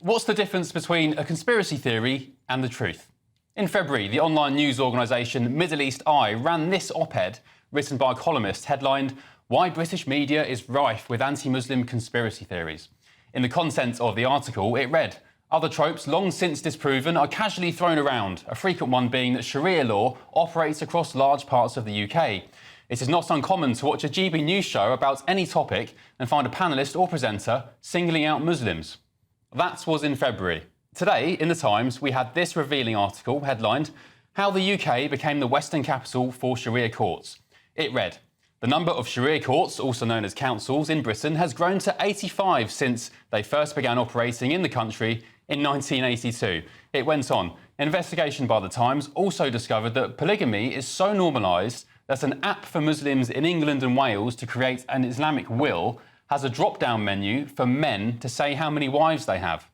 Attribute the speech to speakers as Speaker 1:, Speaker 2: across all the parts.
Speaker 1: What's the difference between a conspiracy theory and the truth? In February, the online news organisation Middle East Eye ran this op-ed written by a columnist headlined, "Why British Media is Rife with Anti-Muslim Conspiracy Theories." In the content of the article, it read, "Other tropes long since disproven are casually thrown around, a frequent one being that Sharia law operates across large parts of the UK. It is not uncommon to watch a GB news show about any topic and find a panellist or presenter singling out Muslims." That was in February. Today, in The Times, we had this revealing article headlined, "How the UK became the Western capital for Sharia courts." It read, "The number of Sharia courts, also known as councils, in Britain has grown to 85 since they first began operating in the country in 1982. It went on, "An investigation by The Times also discovered that polygamy is so normalised that an app for Muslims in England and Wales to create an Islamic will has a drop-down menu for men to say how many wives they have."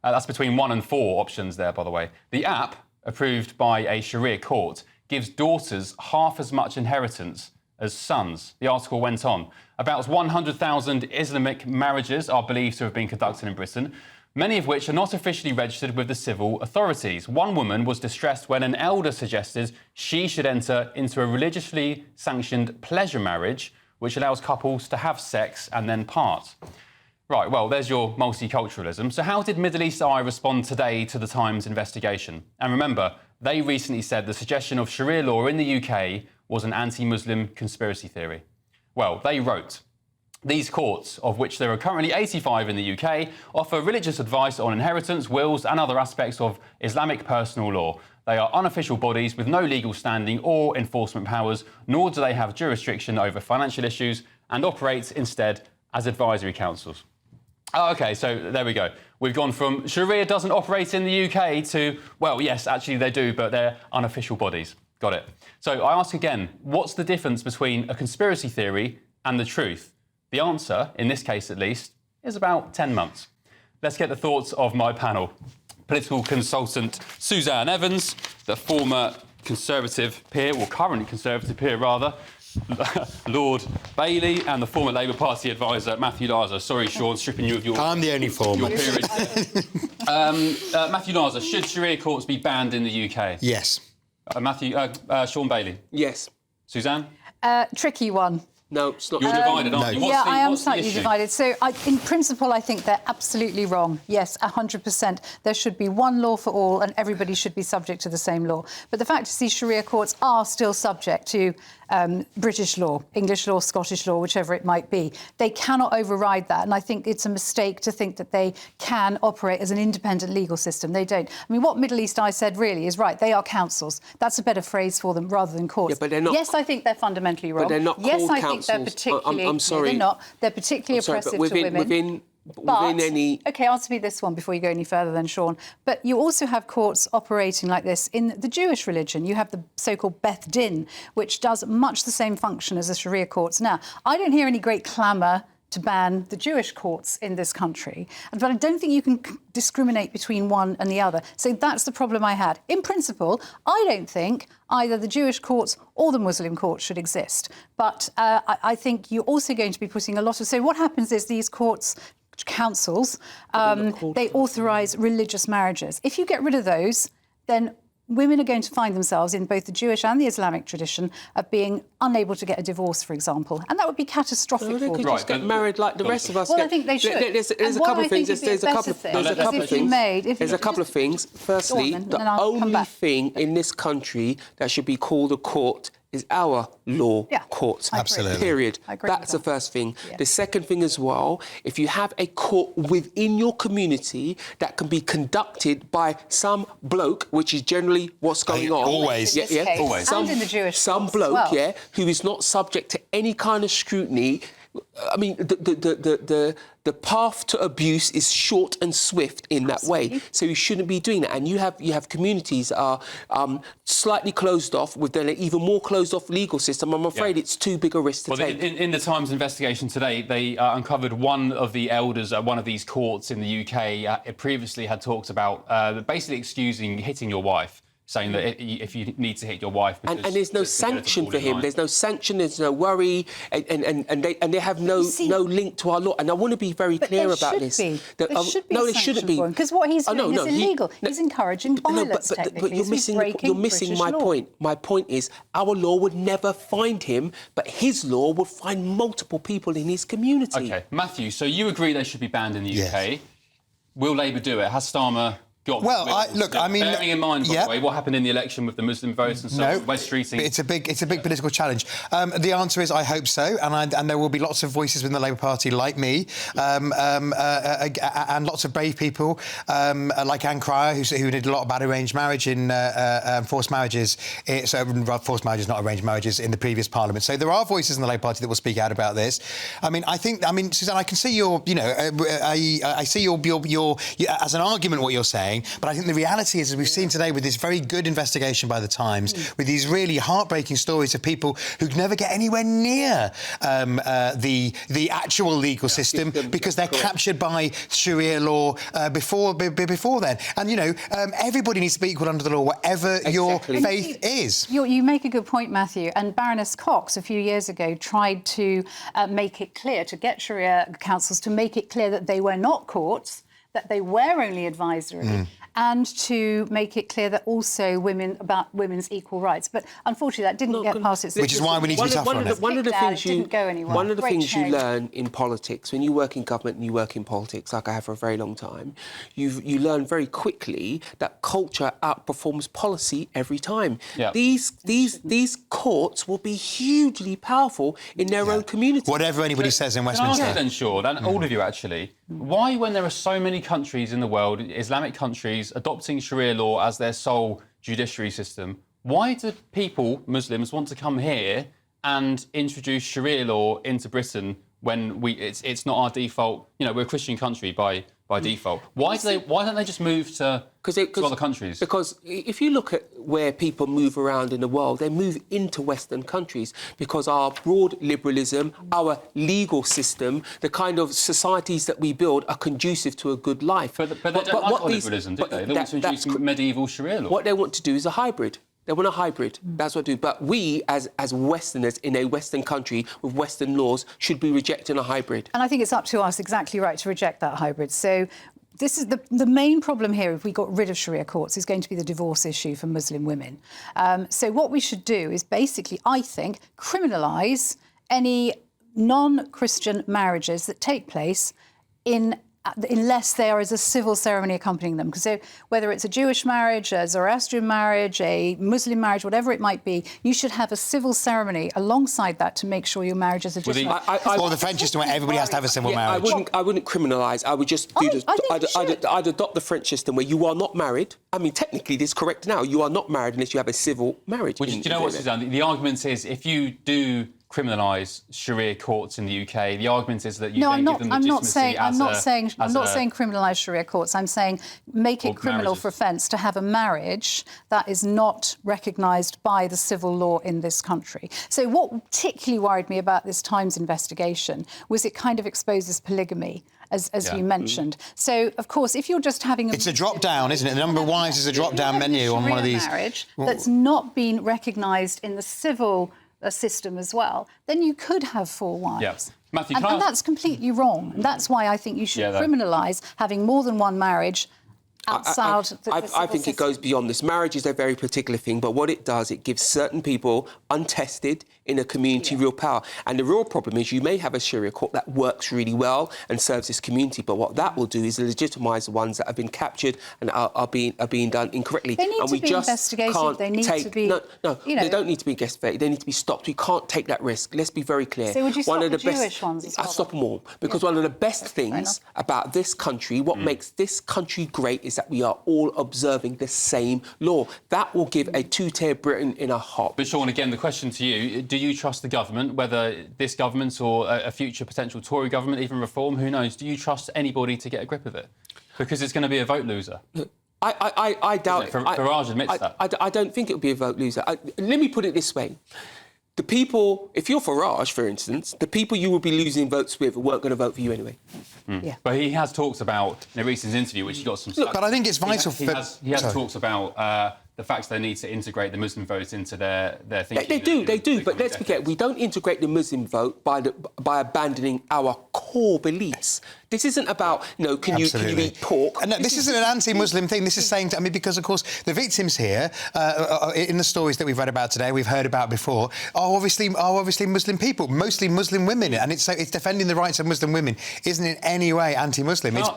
Speaker 1: That's between 1 and 4 options there, by the way. The app, approved by a Sharia court, gives daughters half as much inheritance as sons. The article went on. About 100,000 Islamic marriages are believed to have been conducted in Britain, many of which are not officially registered with the civil authorities. One woman was distressed when an elder suggested she should enter into a religiously sanctioned pleasure marriage, which allows couples to have sex and then part. Right, well, there's your multiculturalism. So how did Middle East Eye respond today to the Times investigation? And remember, they recently said the suggestion of Sharia law in the UK was an anti-Muslim conspiracy theory. Well, they wrote, "These courts, of which there are currently 85 in the UK, offer religious advice on inheritance, wills and other aspects of Islamic personal law. They are unofficial bodies with no legal standing or enforcement powers, nor do they have jurisdiction over financial issues and operate instead as advisory councils." Oh, OK, so there we go. We've gone from Sharia doesn't operate in the UK to, well, yes, actually they do, but they're unofficial bodies. Got it. So I ask again, what's the difference between a conspiracy theory and the truth? The answer, in this case at least, is about 10 months. Let's get the thoughts of my panel. Political consultant Suzanne Evans, the former Conservative peer, or current Conservative peer rather, Lord Bailey, and the former Labour Party advisor Matthew Larser. Sorry, Sean, stripping you of your...
Speaker 2: I'm the only former.
Speaker 1: Your peerage there. Matthew Larser, should Sharia courts be banned in the UK?
Speaker 2: Yes.
Speaker 1: Sean Bailey?
Speaker 3: Yes.
Speaker 1: Suzanne?
Speaker 4: Tricky one.
Speaker 3: No, it's not.
Speaker 1: You're divided, aren't you?
Speaker 4: Yeah, I am slightly divided. So, in principle, I think they're absolutely wrong. Yes, 100%. There should be one law for all and everybody should be subject to the same law. But the fact is these Sharia courts are still subject to British law, English law, Scottish law, whichever it might be. They cannot override that. And I think it's a mistake to think that they can operate as an independent legal system. They don't. I mean, what Middle East Eye said really is right. They are councils. That's a better phrase for them rather than courts.
Speaker 3: Yeah, but they're not.
Speaker 4: Yes, I think they're fundamentally wrong.
Speaker 3: But they're not
Speaker 4: yes,
Speaker 3: called
Speaker 4: I think
Speaker 3: councils.
Speaker 4: they're particularly...
Speaker 3: I'm sorry.
Speaker 4: No, they're not. They're particularly oppressive to women.
Speaker 3: Within any...
Speaker 4: OK, answer me this one before you go any further then, Sean. But you also have courts operating like this in the Jewish religion. You have the so-called Beth Din, which does much the same function as the Sharia courts. Now, I don't hear any great clamour to ban the Jewish courts in this country, but I don't think you can discriminate between one and the other. So that's the problem I had. In principle, I don't think either the Jewish courts or the Muslim courts should exist. But I think you're also going to be putting a lot of... So what happens is these courts... councils, they authorise religious marriages. If you get rid of those, then women are going to find themselves in both the Jewish and the Islamic tradition of being unable to get a divorce, for example. And that would be catastrophic for them.
Speaker 3: They could just get married like the rest of us.
Speaker 4: Well, I think they should.
Speaker 3: There's a couple of things. There's a couple of things. Firstly, the only thing in this country that should be called a court is our law court.
Speaker 2: Absolutely.
Speaker 3: Period. That's the first thing. Yeah. The second thing as well, if you have a court within your community that can be conducted by some bloke, which is generally what's going on.
Speaker 2: Always.
Speaker 4: Always. And in the Jewish
Speaker 3: some bloke, who is not subject to any kind of scrutiny. I mean, the path to abuse is short and swift in that way. So you shouldn't be doing that. And you have communities that are slightly closed off with an even more closed off legal system. I'm afraid it's too big a risk to take.
Speaker 1: In the Times investigation today, they uncovered one of the elders at one of these courts in the UK. It previously had talked about basically excusing hitting your wife saying that if you need to hit your wife...
Speaker 3: And there's no sanction for him. There's no sanction, there's no worry, and they have no link to our law. And I want to be very clear about this.
Speaker 4: There should be
Speaker 3: no, there shouldn't be.
Speaker 4: Because what he's doing is illegal. He's encouraging violence,
Speaker 3: but you're missing my point. My point is our law would never find him, but his law would find multiple people in his community.
Speaker 1: OK, Matthew, so you agree they should be banned in the UK. Will Labour do it? Has Starmer...
Speaker 2: Well, I mean,
Speaker 1: bearing in mind, by the way, what happened in the election with the Muslim votes and so on, West Streeting.
Speaker 2: It's a big political challenge. The answer is I hope so, and there will be lots of voices within the Labour Party like me, and lots of brave people like Anne Cryer, who did a lot about arranged marriage in forced marriages. Forced marriages, not arranged marriages, in the previous Parliament. So there are voices in the Labour Party that will speak out about this. I mean, Suzanne, I can see your, I see your as an argument what you're saying. But I think the reality is, as we've seen today with this very good investigation by the Times, with these really heartbreaking stories of people who never get anywhere near the actual legal system because they're captured by Sharia law before then. And, everybody needs to be equal under the law, whatever your faith is.
Speaker 4: You make a good point, Matthew. And Baroness Cox, a few years ago, tried to make it clear, to get Sharia councils to make it clear that they were not courts, that they were only advisory, and to make it clear that also women's equal rights. But unfortunately, that didn't get past its...
Speaker 2: Which is why we need to be tougher on it.
Speaker 3: One of the things you
Speaker 4: change.
Speaker 3: learn in politics, when you work in government and you work in politics, like I have for a very long time, you learn very quickly that culture outperforms policy every time.
Speaker 1: Yeah.
Speaker 3: These courts will be hugely powerful in their own community.
Speaker 2: Whatever anybody says in Westminster.
Speaker 1: Can I ask then, Sean, and all of you actually, why, when there are so many countries in the world, Islamic countries, adopting Sharia law as their sole judiciary system, why do people, Muslims, want to come here and introduce Sharia law into Britain when it's not our default? We're a Christian country by default. Why don't they just move to other countries?
Speaker 3: Because if you look at where people move around in the world, they move into Western countries because our broad liberalism, our legal system, the kind of societies that we build are conducive to a good life.
Speaker 1: But they don't like our liberalism, do they? They want to introduce medieval Sharia law.
Speaker 3: What they want to do is a hybrid. They want a hybrid. That's what they do. But we, as Westerners in a Western country with Western laws, should be rejecting a hybrid.
Speaker 4: And I think it's up to us, exactly right, to reject that hybrid. So this is the main problem here, if we got rid of Sharia courts, is going to be the divorce issue for Muslim women. So what we should do is basically, I think, criminalise any non-Christian marriages that take place unless there is a civil ceremony accompanying them. So whether it's a Jewish marriage, a Zoroastrian marriage, a Muslim marriage, whatever it might be, you should have a civil ceremony alongside that to make sure your marriage is legitimate.
Speaker 2: Or the French system where everybody has to have a civil marriage.
Speaker 3: I wouldn't criminalise. I would just I'd adopt the French system where you are not married. I mean, technically, this is correct now. You are not married unless you have a civil marriage.
Speaker 1: Do you know what, Suzanne? The argument is if you do criminalise Sharia courts in the UK, the argument is that you don't give them legitimacy
Speaker 4: I'm not saying criminalise Sharia courts. I'm saying make it criminal for offence to have a marriage that is not recognised by the civil law in this country. So what particularly worried me about this Times investigation was it kind of exposes polygamy, as you mentioned. So, of course, if you're just having
Speaker 2: It's a drop-down, isn't it? The number of wives is a drop-down menu on one of these...
Speaker 4: marriage that's not been recognised in the civil system as well, then you could have 4 wives.
Speaker 1: Yes. Matthew,
Speaker 4: and that's completely wrong. And that's why I think you should criminalise having more than one marriage outside
Speaker 3: I think it goes beyond this. Marriage is a very particular thing, but what it does, it gives certain people, untested in a community, real power. And the real problem is you may have a Sharia court that works really well and serves this community, but what that will do is legitimise the ones that have been captured and are being done incorrectly.
Speaker 4: They need
Speaker 3: and
Speaker 4: to be investigated. They need to be...
Speaker 3: No, they don't need to be investigated. They need to be stopped. We can't take that risk. Let's be very clear.
Speaker 4: So would you stop the Jewish ones as well?
Speaker 3: I'd stop them all. Because one of the best things about this country, what makes this country great, is that we are all observing the same law. That will give a two-tier Britain in a hop.
Speaker 1: But Sean, again, the question to you, do you trust the government, whether this government or a future potential Tory government, even reform, who knows, do you trust anybody to get a grip of it? Because it's going to be a vote loser.
Speaker 3: I doubt it.
Speaker 1: Farage admits that.
Speaker 3: I don't think it'll be a vote loser. Let me put it this way. The people, if you're Farage, for instance, the people you will be losing votes with weren't going to vote for you anyway.
Speaker 1: Yeah. But he has talked about, in a recent interview, which he got some...
Speaker 2: Look, but I think it's vital...
Speaker 1: He has talked about the fact they need to integrate the Muslim vote into their thinking.
Speaker 3: They do. But let's forget, we don't integrate the Muslim vote by abandoning our core beliefs. This isn't about, can you eat pork?
Speaker 2: And no, this isn't an anti-Muslim thing. This is saying, because, of course, the victims here, in the stories that we've read about today, we've heard about before, are obviously Muslim people, mostly Muslim women, and it's defending the rights of Muslim women isn't in any way anti-Muslim. It's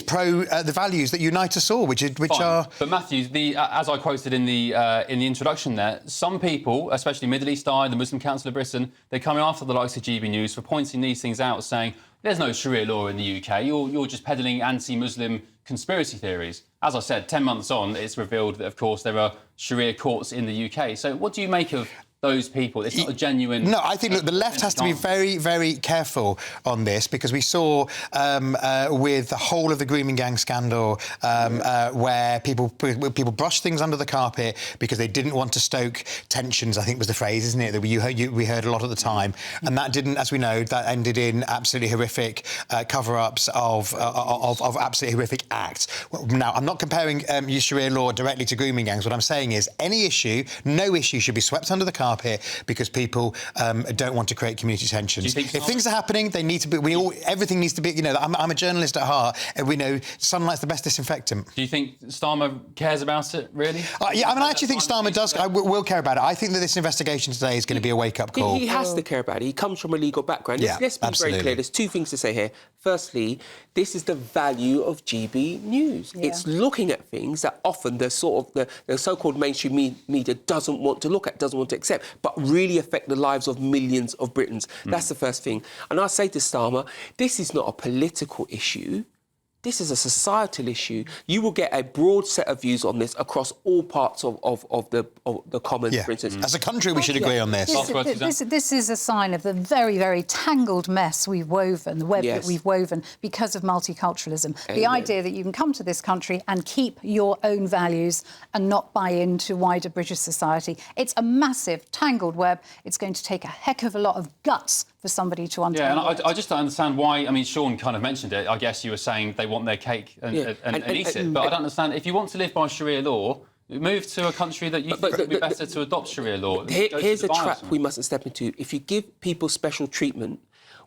Speaker 2: pro the values that unite us all, which are.
Speaker 1: But Matthew, as I quoted in the introduction there, some people, especially Middle East Eye, the Muslim Council of Britain, they're coming after the likes of GB News for pointing these things out, saying there's no Sharia law in the UK. You're just peddling anti-Muslim conspiracy theories. As I said, 10 months on, it's revealed that, of course, there are Sharia courts in the UK. So what do you make of those people? It's not a genuine...
Speaker 2: No, I think, look, the left has to be very, very careful on this, because we saw with the whole of the grooming gang scandal where people brushed things under the carpet because they didn't want to stoke tensions, I think was the phrase, isn't it, that we heard a lot at the time. And that didn't, as we know, that ended in absolutely horrific cover-ups of absolutely horrific acts. Now, I'm not comparing Sharia law directly to grooming gangs. What I'm saying is no issue should be swept under the carpet because people don't want to create community tensions. If things are happening, they need to be. Everything needs to be. I'm a journalist at heart, and we know sunlight's the best disinfectant.
Speaker 1: Do you think Starmer cares about it, really?
Speaker 2: Yeah, I actually think Starmer does. Will care about it. I think that this investigation today is going to be a wake-up call.
Speaker 3: He has to care about it. He comes from a legal background. Let's be very clear. There's two things to say here. Firstly, this is the value of GB News. Yeah. It's looking at things that often the so-called mainstream media doesn't want to look at, doesn't want to accept, but really affect the lives of millions of Britons. That's the first thing. And I say to Starmer, this is not a political issue. This is a societal issue. You will get a broad set of views on this across all parts of the Commons, for instance.
Speaker 2: As a country, we should agree on this.
Speaker 4: This is a sign of the very, very tangled mess we've woven, the web that we've woven because of multiculturalism. The idea that you can come to this country and keep your own values and not buy into wider British society. It's a massive, tangled web. It's going to take a heck of a lot of guts for somebody to untangle.
Speaker 1: Yeah, and I just don't understand why. I mean, Sean kind of mentioned it. I guess you were saying they want their cake and eat it. But I don't understand. If you want to live by Sharia law, move to a country that you think would be better to adopt Sharia law.
Speaker 3: Here's a trap we mustn't step into. If you give people special treatment,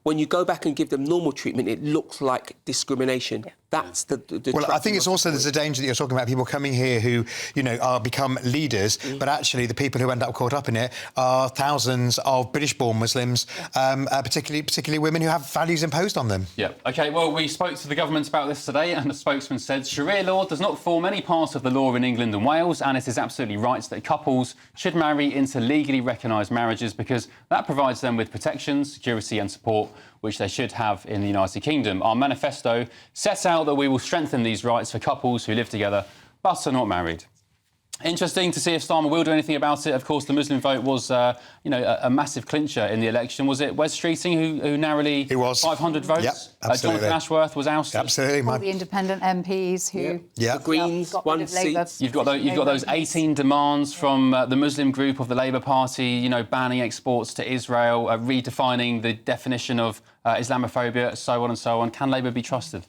Speaker 3: when you go back and give them normal treatment, it looks like discrimination. Yeah. That's the
Speaker 2: well, I think it's also there's a danger that you're talking about people coming here who, become leaders, but actually the people who end up caught up in it are thousands of British-born Muslims, particularly women who have values imposed on them.
Speaker 1: Yeah. OK, well, we spoke to the government about this today, and the spokesman said Sharia law does not form any part of the law in England and Wales, and it is absolutely right that couples should marry into legally recognised marriages because that provides them with protection, security and support, which they should have in the United Kingdom. Our manifesto sets out that we will strengthen these rights for couples who live together but are not married. Interesting to see if Starmer will do anything about it. Of course, the Muslim vote was, a massive clincher in the election. Was it Wes Streeting who narrowly 500 votes?
Speaker 2: Yep, absolutely.
Speaker 1: Jonathan Ashworth was ousted.
Speaker 2: Absolutely.
Speaker 4: All the independent MPs who...
Speaker 3: The Greens, one seat.
Speaker 1: You've got those 18 demands from the Muslim group of the Labour Party, banning exports to Israel, redefining the definition of Islamophobia, so on and so on. Can Labour be trusted?